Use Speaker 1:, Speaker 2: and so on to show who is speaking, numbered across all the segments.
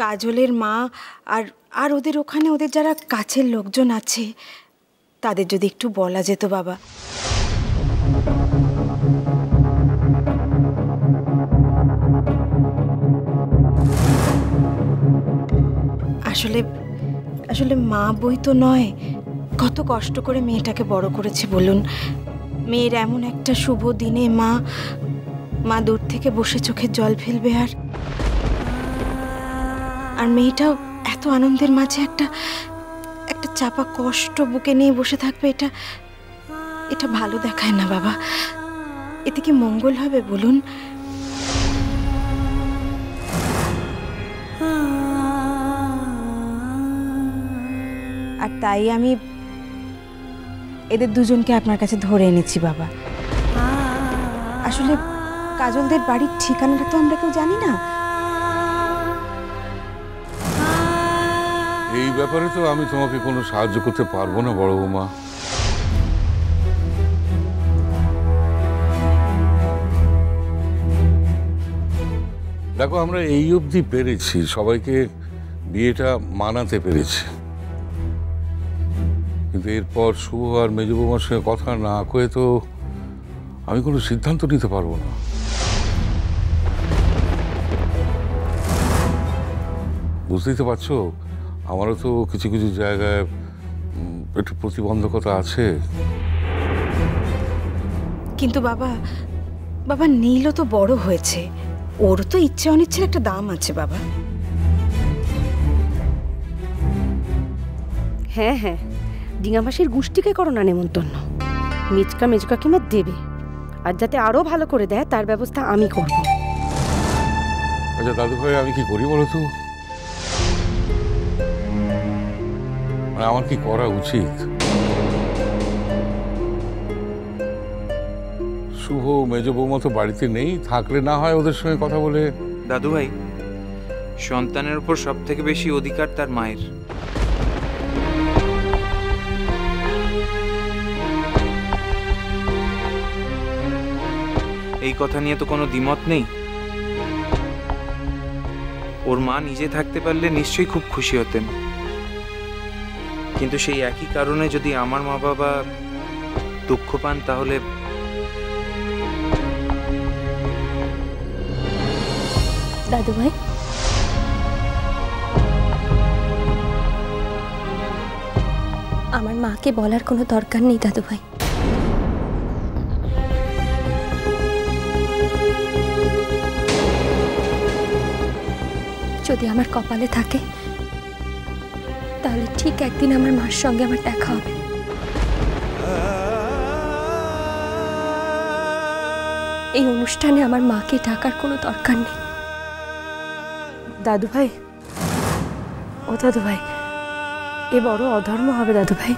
Speaker 1: কাজলের মা আর আর ওদের ওখানে ওদের যারা কাছের লোকজন আছে তাদের যদি একটু বলা যেত বাবা। আসলে আসলে মা বই তো নয়, কত কষ্ট করে মেয়েটাকে বড় করেছে বলুন। মেয়ের এমন একটা শুভ দিনে মা দূর থেকে বসে চোখের জল ফেলবে আর মেয়েটাও এত আনন্দের মাঝে একটা চাপা কষ্ট বুকে নিয়ে বসে থাকবে। এটা ভালো দেখায় না বাবা। এতে কি মঙ্গল হবে বলুন? আর তাই আমি এদের দুজনকে আপনার কাছে ধরে এনেছি বাবা। আসলে কাজলদের বাড়ির ঠিকানাটা তো আমরা কেউ জানি না।
Speaker 2: এই ব্যাপারে তো আমি তোমাকে কোনো সাহায্য করতে পারবো না বড় বৌমা। দেখো, আমরা এই অবধি পেরেছি, সবাইকে বিয়েটা মানাতে পেরেছি, কিন্তু এরপর শুভ আর মেজ বৌমার সঙ্গে কথা না কয়ে তো আমি কোনো সিদ্ধান্ত নিতে পারবো না। বুঝতেই তো পারছো, আমারও তো কিছু কিছু জায়গায় একটু প্রতিবন্ধকতা আছে।
Speaker 1: কিন্তু বাবা নীলও তো বড় হয়েছে, ওর তো ইচ্ছে অনিচ্ছের একটা দাম আছে বাবা।
Speaker 3: হ্যাঁ হ্যাঁ, ডিঙামাসির গোষ্ঠীকে করো না নেমন্তন্ন। মেজকা মেজকাকিমা দেবে, আর যাতে আরো ভালো করে দেয় তার ব্যবস্থা আমি করব।
Speaker 2: আচ্ছা দাদু ভাই, আমি কি করি বলো তো? মানে আমার কি করা উচিত? শুভ মেজ বৌমা তো বাড়িতে নেই, থাকলে না হয় ওদের সঙ্গে কথা বলে।
Speaker 4: দাদু ভাই, সন্তানের উপর সব থেকে বেশি অধিকার তার মায়ের। এই কথা নিয়ে তো কোনো দ্বিমত নেই। ওর মা নিজে থাকতে পারলে নিশ্চয়ই খুব খুশি হতেন, কিন্তু সেই একই কারণে যদি আমার মা বাবা দুঃখ পান তাহলে।
Speaker 3: দাদু ভাই, আমার মাকে বলার কোনো দরকার নেই দাদু ভাই। যদি আমার কপালে থাকে তাহলে ঠিক একদিন আমার মার সঙ্গে আমার দেখা হবে। এই অনুষ্ঠানে আমার মাকে ডাকার কোনো দরকার নেই। দাদু ভাই, ও দাদু ভাই, এ বড় অধর্ম হবে দাদু ভাই।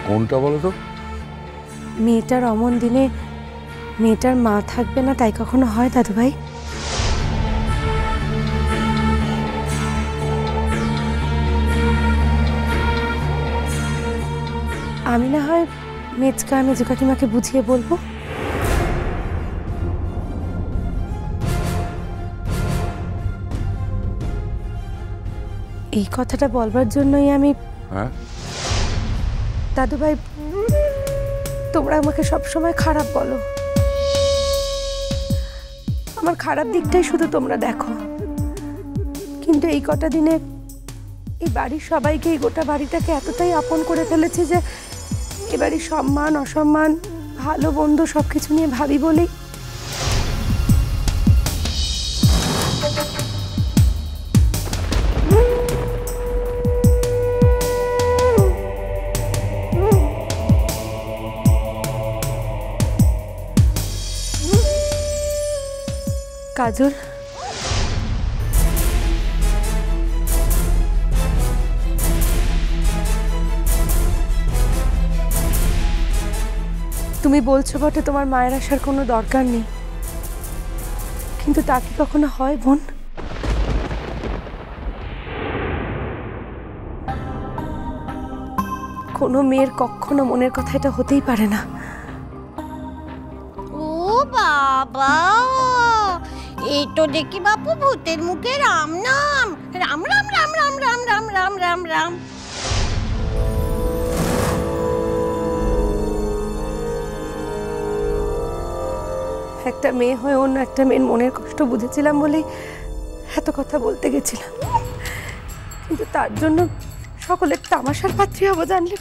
Speaker 2: কোনটা বলো তো?
Speaker 3: মেয়েটার অমন দিনে মেয়েটার মা থাকবে না, তাই কখনো হয় দাদু ভাই? আমি না হয় মেজকা কাকিমাকে বুঝিয়ে বলবো। এই কথাটা বলবার জন্যই আমি। দাদু ভাই, তোমরা আমাকে সবসময় খারাপ বলো, আমার খারাপ দিকটাই শুধু তোমরা দেখো, কিন্তু এই কটা দিনে এই বাড়ির সবাইকে, এই গোটা বাড়িটাকে এতটাই আপন করে ফেলেছে যে এ বাড়ির সম্মান অসম্মান ভালো বন্ধু সবকিছু নিয়ে ভাবি বলেই কাজল, তুমি বলছো বটে তোমার মায়ের আসার কোনো দরকার নেই, কিন্তু তা কি কখনো হয় বোন? কোনো মেয়ের কখনো মনের কথা এটা হতেই পারে না।
Speaker 5: ও বাবা, এই তো দেখি বাপু ভূতের মুখে রাম নাম, রাম রাম রাম রাম রাম রাম রাম রাম রাম।
Speaker 3: একটা মেয়ে হয়ে অন্য একটা মেয়ের মনের কষ্ট বুঝেছিলাম বলেই এত কথা বলতে গেছিলাম, কিন্তু তার জন্য সকলের তামাশার পাত্রী হবো জানলে?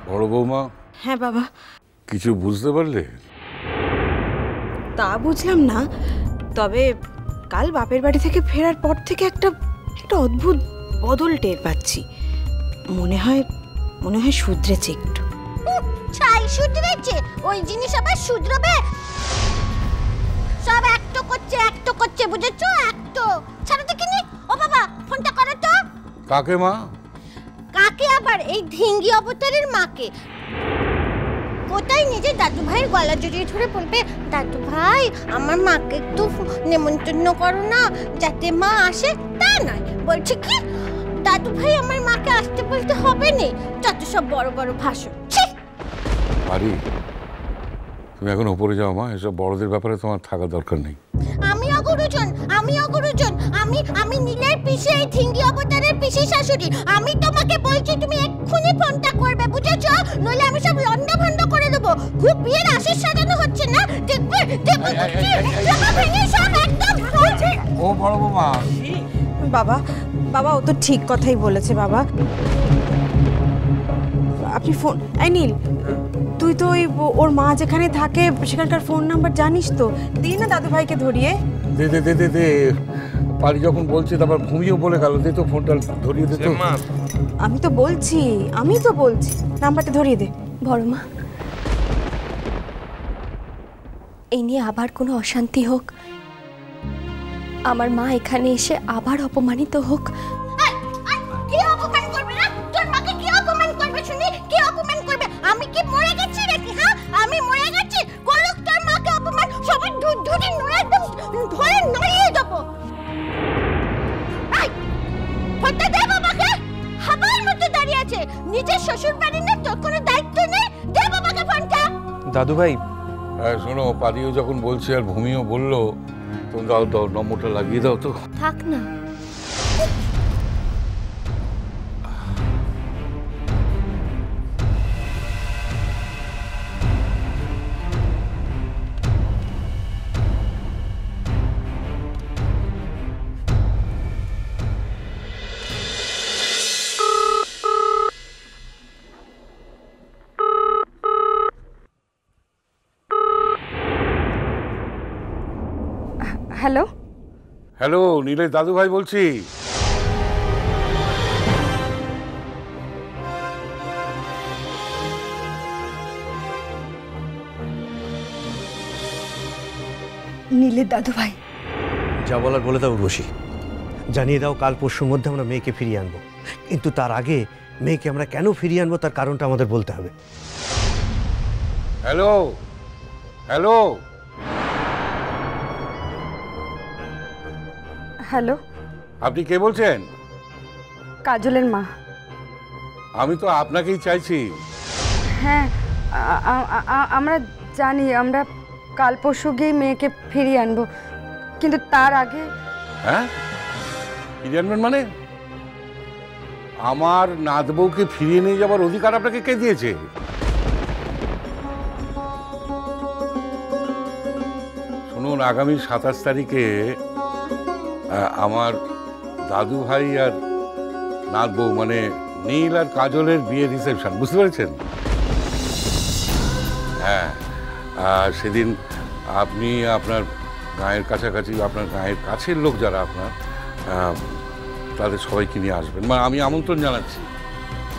Speaker 2: বড় বৌমা,
Speaker 1: হ্যাঁ বাবা।
Speaker 2: কিছু বুঝতে পারলে?
Speaker 1: তা বুঝলাম না, তবে কাল বাপের বাড়ি থেকে ফেরার পর থেকে একটা অদ্ভুত বদল টের পাচ্ছি। মনে হয় শুধরেছে একটু।
Speaker 5: ছাই শুধরেছে? ওই জিনিস আবার শুধরবে? সব একটো করছে বুঝেছো? একটো ছাড়ো দেখিনি। ও বাবা, ফোনটা করো তো।
Speaker 2: কাকে মা?
Speaker 5: কাকে আবার? এই ধিঙ্গি অবতারের মাকে। কোথায় নিজে দাদু ভাইয়ের গলা জড়িয়ে ধরে বলবে, দাদু ভাই আমার মাকে একটু নেমন্তন্ন করো না, যাতে মা আসে। তা নয়, বলছে কি দাদু ভাই আমার মাকে আসতে বলতে হবে না। যত সব বড় বড় ভাষণ।
Speaker 2: পারি, তুমি এখন উপরে যাও মা, এসব বড়দের ব্যাপারে তোমার থাকা দরকার নেই।
Speaker 5: আমি অগুরুজন। আমি নীলের পিসি, এই ধিঙ্গি অবতারের পিসি শাশুড়ি। আমি তোমাকে বলছি তুমি এক্ষুনি ফোনটা করবে, বুঝেছো? নইলে আমি সব লন্ডা ভন্ড করে দেবো। খুব বিয়ের আশীষ সাজানো হচ্ছে না, দেখবে ভেঙে সব একদম।
Speaker 2: ও বড় বৌমা।
Speaker 1: বাবা ও তো ঠিক কথাই বলেছে বাবা। আপনি ফোন, এই নীল, তুই তো ওর মা যেখানে থাকে সেখানকার ফোন নাম্বার জানিস তো? দিই না দাদু ভাইকে ধরিয়ে।
Speaker 2: দে পারি যখন বলছে, তারপর ঘুমিয়েও বলে গেল, দে তো ফোনটা ধরিয়ে দে তো।
Speaker 1: আমি তো বলছি নাম্বারটা ধরিয়ে দে।
Speaker 3: বড় মা, এই নিয়ে আবার কোনো অশান্তি হোক, আমার মা এখানে এসে আবার অপমানিত হোক।
Speaker 5: কি অপমান করবে না? তোর মাকে কি অপমান করবে শুনি? কি অপমান করবে? আমি কি মরে গেছি নাকি? হ্যাঁ, আমি মরে গেছি? করুক তোর মাকে অপমান, সবাই ধরে নড়ে একদম ধরে নড়িয়ে দেবো। এই ফোনটা দে বাবাকে। হাবার মতো দাঁড়িয়ে আছে, নিজের শ্বশুর বাড়ির না তোর কোনো দায়িত্ব নেই। দে বাবাকে ফোনটা।
Speaker 4: দাদু ভাই,
Speaker 2: শোনো, পারিও যখন বলছে আর ভূমিও বললো, তুমি দাও নম্বরটা লাগিয়ে দাও তো।
Speaker 3: থাক না, হ্যালো
Speaker 2: হ্যালো, নীলের দাদু ভাই বলছি।
Speaker 3: নীলের দাদু ভাই,
Speaker 6: যা বলার বলে দাও উর্বশী, জানিয়ে দাও কাল পরশুর মধ্যে আমরা মেয়েকে ফিরিয়ে আনবো, কিন্তু তার আগে মেয়েকে আমরা কেন ফিরিয়ে আনবো তার কারণটা আমাদের বলতে হবে।
Speaker 2: হ্যালো হ্যালো
Speaker 3: হ্যালো,
Speaker 2: আপনি কে বলছেন?
Speaker 3: কাজলের মা।
Speaker 2: আমি তো আপনাকেই চাইছি।
Speaker 3: হ্যাঁ, আমরা জানি, আমরা কাল পরশু গিয়ে মেয়েকে ফিরিয়ে আনবো, কিন্তু তার আগে।
Speaker 2: হ্যাঁ, ফিরিয়ে আনবেন মানে? আমার নাত বউকে ফিরিয়ে নিয়ে যাবার অধিকার আপনাকে কে দিয়েছে? শুনুন, আগামী 27 তারিখে আমার দাদু ভাই আর নাত বউ মানে নীল আর কাজলের বিয়ের রিসেপশন, বুঝতে পেরেছেন? হ্যাঁ, সেদিন আপনি আপনার গায়ের কাছাকাছি, আপনার গায়ের কাছের লোক যারা আপনার, তাদের সবাইকে নিয়ে আসবেন। মানে আমি আমন্ত্রণ জানাচ্ছি,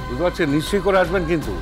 Speaker 2: বুঝতে পারছেন? নিশ্চয়ই করে আসবেন কিন্তু।